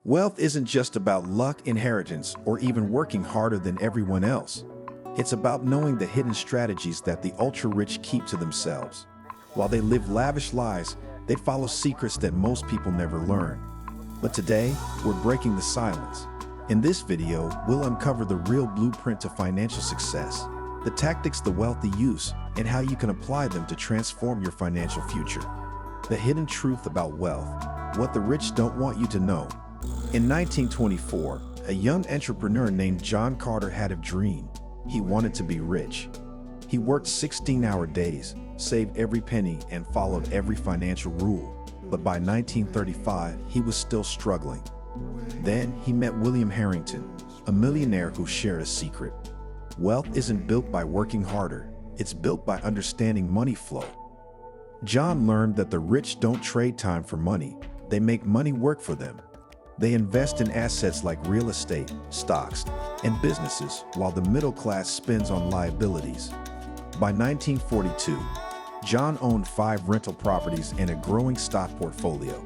Wealth isn't just about luck, inheritance, or even working harder than everyone else. It's about knowing the hidden strategies that the ultra-rich keep to themselves. While they live lavish lives, they follow secrets that most people never learn. But today, we're breaking the silence. In this video, we'll uncover the real blueprint to financial success, the tactics the wealthy use, and how you can apply them to transform your financial future. The hidden truth about wealth, what the rich don't want you to know. In 1924, a young entrepreneur named John Carter had a dream. He wanted to be rich. He worked 16-hour days, saved every penny, and followed every financial rule. But by 1935, he was still struggling. Then he met William Harrington, a millionaire who shared a secret. Wealth isn't built by working harder, it's built by understanding money flow. John learned that the rich don't trade time for money, they make money work for them. They invest in assets like real estate, stocks, and businesses, while the middle class spends on liabilities. By 1942, John owned 5 rental properties and a growing stock portfolio.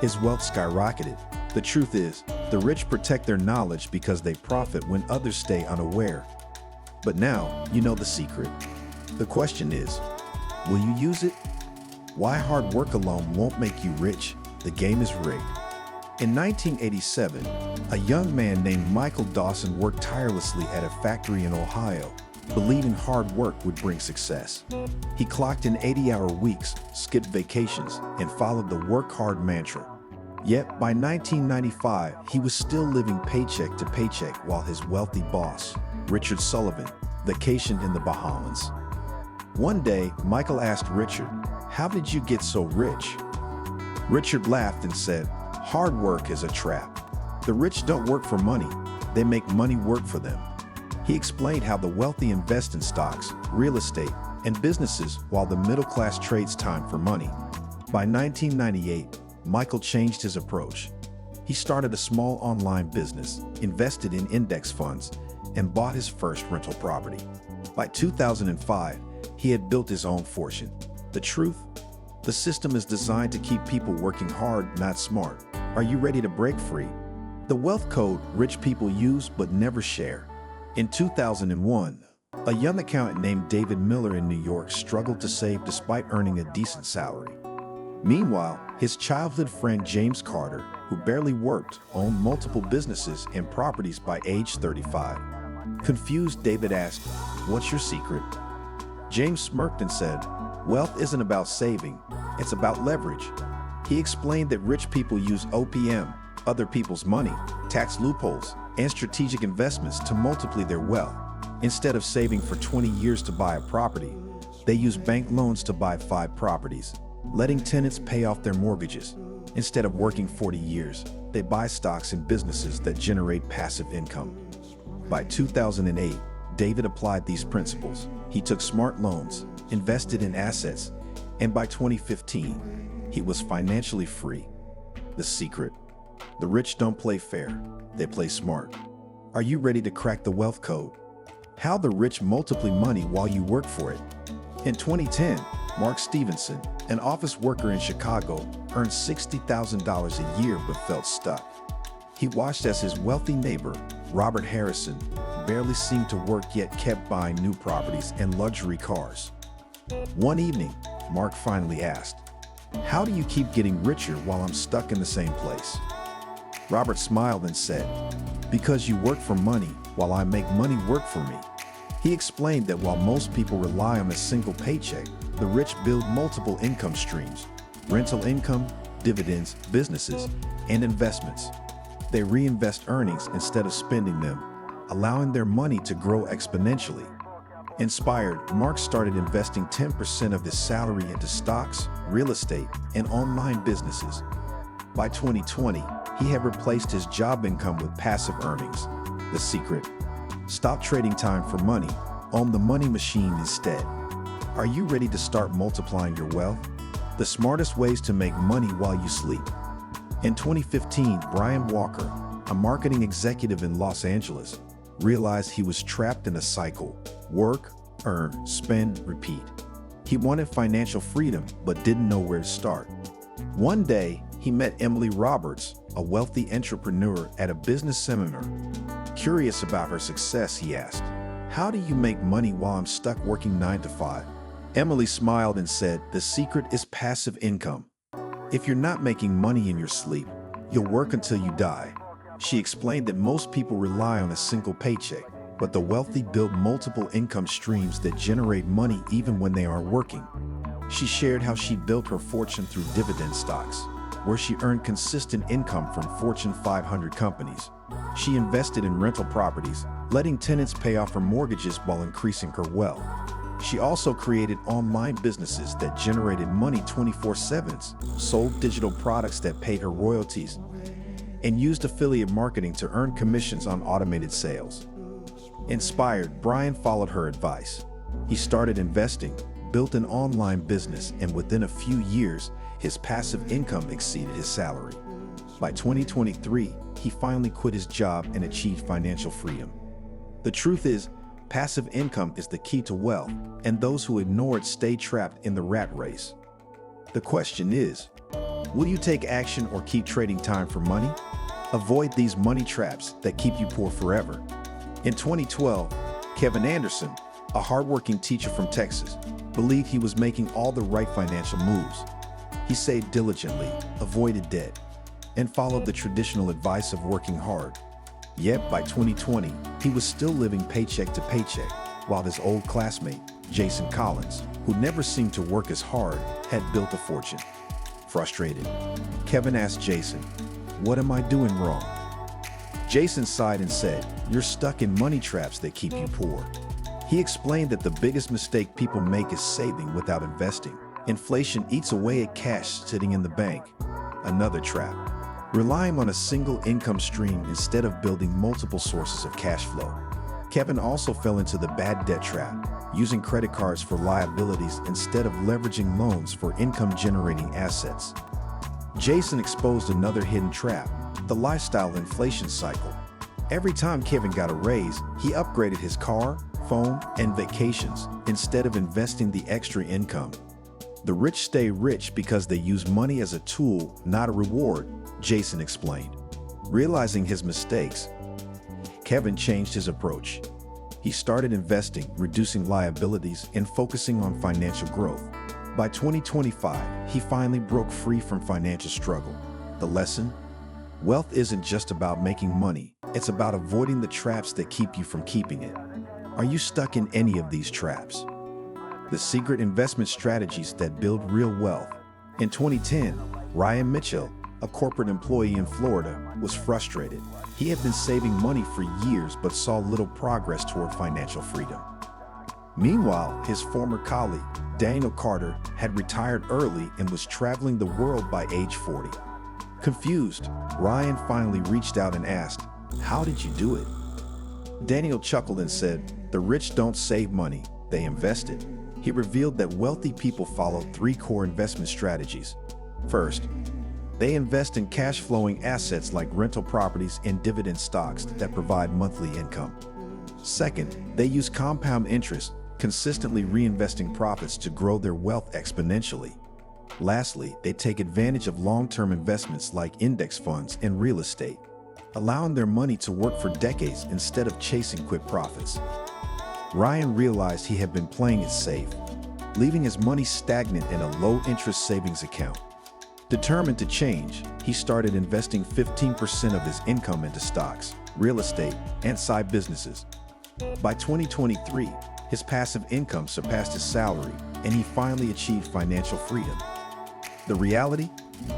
His wealth skyrocketed. The truth is, the rich protect their knowledge because they profit when others stay unaware. But now, you know the secret. The question is, will you use it? Why hard work alone won't make you rich? The game is rigged. In 1987, a young man named Michael Dawson worked tirelessly at a factory in Ohio, believing hard work would bring success. He clocked in 80-hour weeks, skipped vacations, and followed the work hard mantra. Yet, by 1995, he was still living paycheck to paycheck while his wealthy boss, Richard Sullivan, vacationed in the Bahamas. One day, Michael asked Richard, "How did you get so rich?" Richard laughed and said, "Hard work is a trap. The rich don't work for money, they make money work for them." He explained how the wealthy invest in stocks, real estate, and businesses while the middle class trades time for money. By 1998, Michael changed his approach. He started a small online business, invested in index funds, and bought his first rental property. By 2005, he had built his own fortune. The truth? The system is designed to keep people working hard, not smart. Are you ready to break free? The wealth code rich people use but never share. In 2001, a young accountant named David Miller in New York struggled to save despite earning a decent salary. Meanwhile, his childhood friend James Carter, who barely worked, owned multiple businesses and properties by age 35. Confused, David asked, "What's your secret?" James smirked and said, "Wealth isn't about saving, it's about leverage." He explained that rich people use OPM, other people's money, tax loopholes, and strategic investments to multiply their wealth. Instead of saving for 20 years to buy a property, they use bank loans to buy 5 properties, letting tenants pay off their mortgages. Instead of working 40 years, they buy stocks in businesses that generate passive income. By 2008, David applied these principles. He took smart loans, invested in assets, and by 2015, he was financially free. The secret: the rich don't play fair, they play smart. Are you ready to crack the wealth code? How the rich multiply money while you work for it. In 2010, Mark Stevenson, an office worker in Chicago, earned $60,000 a year but felt stuck. He watched as his wealthy neighbor, Robert Harrison, barely seemed to work yet kept buying new properties and luxury cars. One evening, Mark finally asked, "How do you keep getting richer while I'm stuck in the same place?" Robert smiled and said, "Because you work for money while I make money work for me." He explained that while most people rely on a single paycheck, the rich build multiple income streams: rental income, dividends, businesses, and investments. They reinvest earnings instead of spending them, allowing their money to grow exponentially. Inspired, Mark started investing 10% of his salary into stocks, real estate, and online businesses. By 2020, he had replaced his job income with passive earnings. The secret: stop trading time for money, own the money machine instead. Are you ready to start multiplying your wealth? The smartest ways to make money while you sleep. In 2015, Brian Walker, a marketing executive in Los Angeles, realized he was trapped in a cycle: work, earn, spend, repeat. He wanted financial freedom but didn't know where to start. One day, he met Emily Roberts, a wealthy entrepreneur at a business seminar. Curious about her success, he asked, "How do you make money while I'm stuck working 9 to 5?" Emily smiled and said, "The secret is passive income. If you're not making money in your sleep, you'll work until you die." She explained that most people rely on a single paycheck, but the wealthy build multiple income streams that generate money even when they aren't working. She shared how she built her fortune through dividend stocks, where she earned consistent income from Fortune 500 companies. She invested in rental properties, letting tenants pay off her mortgages while increasing her wealth. She also created online businesses that generated money 24/7, sold digital products that paid her royalties, and used affiliate marketing to earn commissions on automated sales. Inspired, Brian followed her advice. He started investing, built an online business, and within a few years, his passive income exceeded his salary. By 2023, he finally quit his job and achieved financial freedom. The truth is, passive income is the key to wealth, and those who ignore it stay trapped in the rat race. The question is, will you take action or keep trading time for money? Avoid these money traps that keep you poor forever. In 2012, Kevin Anderson, a hardworking teacher from Texas, believed he was making all the right financial moves. He saved diligently, avoided debt, and followed the traditional advice of working hard. Yet by 2020, he was still living paycheck to paycheck, while his old classmate, Jason Collins, who never seemed to work as hard, had built a fortune. Frustrated, Kevin asked Jason, "What am I doing wrong?" Jason sighed and said, "You're stuck in money traps that keep you poor." He explained that the biggest mistake people make is saving without investing. Inflation eats away at cash sitting in the bank. Another trap. Relying on a single income stream instead of building multiple sources of cash flow. Kevin also fell into the bad debt trap, using credit cards for liabilities instead of leveraging loans for income-generating assets. Jason exposed another hidden trap, the lifestyle inflation cycle. Every time Kevin got a raise, he upgraded his car, phone, and vacations instead of investing the extra income. The rich stay rich because they use money as a tool, not a reward, Jason explained. Realizing his mistakes, Kevin changed his approach. He started investing, reducing liabilities, and focusing on financial growth. By 2025, he finally broke free from financial struggle. The lesson? Wealth isn't just about making money, it's about avoiding the traps that keep you from keeping it. Are you stuck in any of these traps? The secret investment strategies that build real wealth. In 2010, Ryan Mitchell, a corporate employee in Florida, was frustrated. He had been saving money for years but saw little progress toward financial freedom. Meanwhile, his former colleague, Daniel Carter, had retired early and was traveling the world by age 40. Confused, Ryan finally reached out and asked, "How did you do it?" Daniel chuckled and said, "The rich don't save money, they invest it." He revealed that wealthy people follow 3 core investment strategies. First, they invest in cash-flowing assets like rental properties and dividend stocks that provide monthly income. Second, they use compound interest, consistently reinvesting profits to grow their wealth exponentially. Lastly, they take advantage of long-term investments like index funds and real estate, allowing their money to work for decades instead of chasing quick profits. Ryan realized he had been playing it safe, leaving his money stagnant in a low-interest savings account. Determined to change, he started investing 15% of his income into stocks, real estate, and side businesses. By 2023, his passive income surpassed his salary, and he finally achieved financial freedom. The reality?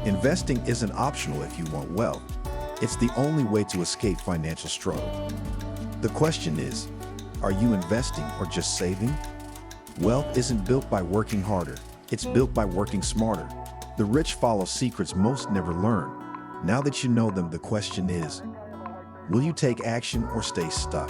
Investing isn't optional if you want wealth. It's the only way to escape financial struggle. The question is, are you investing or just saving? Wealth isn't built by working harder, it's built by working smarter. The rich follow secrets most never learn. Now that you know them, the question is, will you take action or stay stuck?